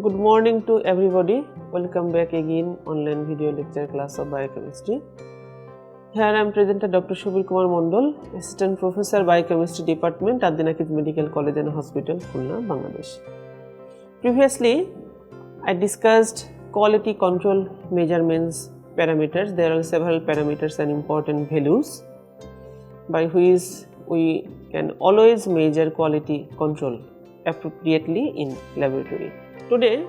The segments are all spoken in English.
Good morning to everybody. Welcome back again online video lecture class of biochemistry. Here I am presenter Dr. Shubir Kumar Mondol, Assistant Professor Biochemistry Department at Dinakit Medical College and Hospital, Khulna, Bangladesh. Previously, I discussed quality control measurements parameters. There are several parameters and important values by which we can always measure quality control appropriately in laboratory. Today,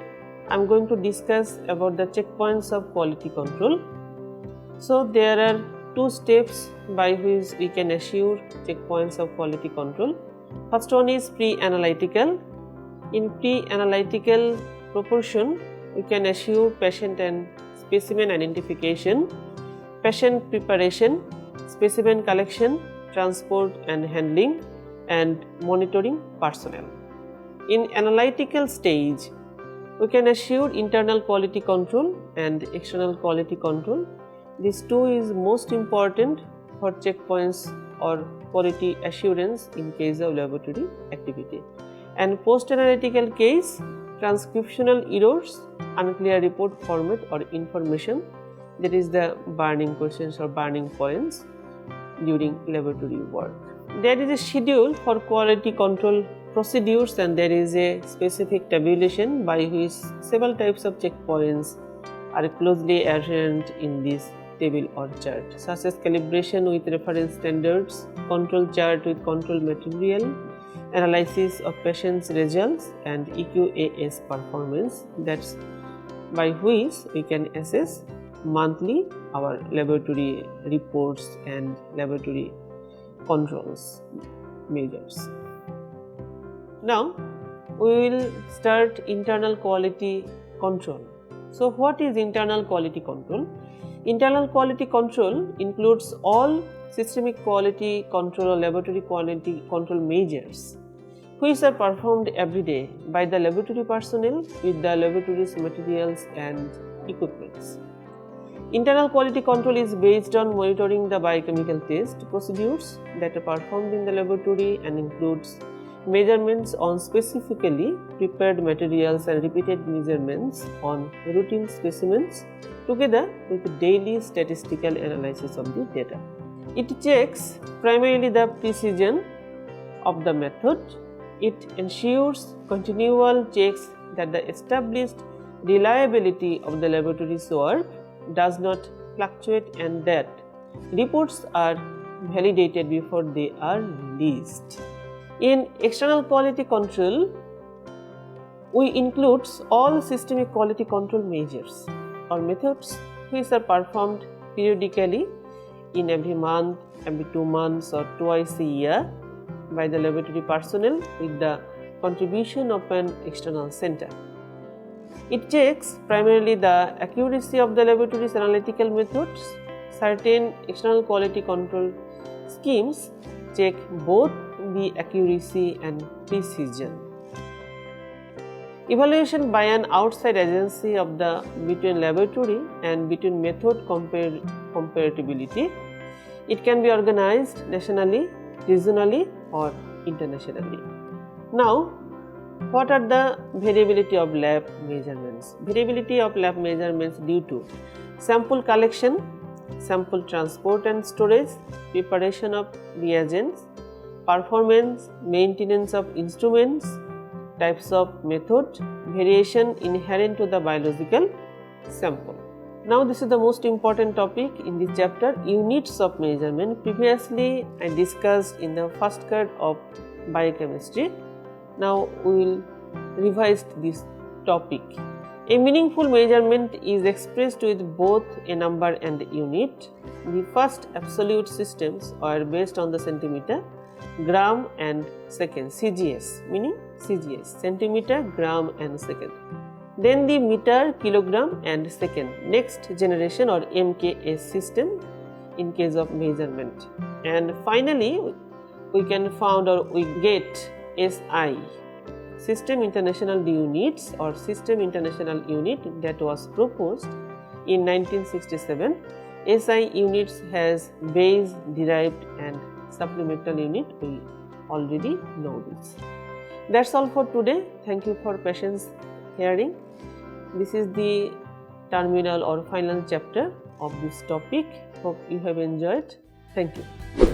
I am going to discuss about the checkpoints of quality control. So, there are two steps by which we can assure checkpoints of quality control. First one is pre-analytical. In pre-analytical proportion, we can assure patient and specimen identification, patient preparation, specimen collection, transport and handling, and monitoring personnel. In analytical stage, we can assure internal quality control and external quality control. These two is most important for checkpoints or quality assurance in case of laboratory activity. And post-analytical case, transcriptional errors, unclear report format or information, that is the burning questions or burning points during laboratory work. There is a schedule for quality control procedures and there is a specific tabulation by which several types of checkpoints are closely adherent in this table or chart, such as calibration with reference standards, control chart with control material, analysis of patient's results, and EQAS performance. That's by which we can assess monthly our laboratory reports and laboratory controls measures. Now, we will start internal quality control. So, what is internal quality control? Internal quality control includes all systemic quality control or laboratory quality control measures which are performed every day by the laboratory personnel with the laboratory's materials and equipments. Internal quality control is based on monitoring the biochemical test procedures that are performed in the laboratory and includes measurements on specifically prepared materials and repeated measurements on routine specimens together with daily statistical analysis of the data. It checks primarily the precision of the method. It ensures continual checks that the established reliability of the laboratory's work does not fluctuate and that reports are validated before they are released. In external quality control, we include all systemic quality control measures or methods which are performed periodically in every month, every 2 months or twice a year by the laboratory personnel with the contribution of an external center. It checks primarily the accuracy of the laboratory's analytical methods. Certain external quality control schemes check both the accuracy and precision. Evaluation by an outside agency of the between laboratory and between method comparability. It can be organized nationally, regionally or internationally. Now, what are the variability of lab measurements? Variability of lab measurements due to sample collection, sample transport and storage, preparation of reagents, performance, maintenance of instruments, types of method, variation inherent to the biological sample. Now, this is the most important topic in this chapter, units of measurement. Previously, I discussed in the first card of biochemistry. Now, we will revise this topic. A meaningful measurement is expressed with both a number and a unit. The first absolute systems are based on the centimeter, gram and second, CGS, meaning CGS, centimeter, gram and second. Then the meter, kilogram and second, next generation or MKS system in case of measurement. And finally, we can found or we get SI, System International Units or System International Unit that was proposed in 1967. SI units has base, derived and supplemental unit. We already know this. That's all for today. Thank you for patience hearing. This is the terminal or final chapter of this topic. Hope you have enjoyed. Thank you.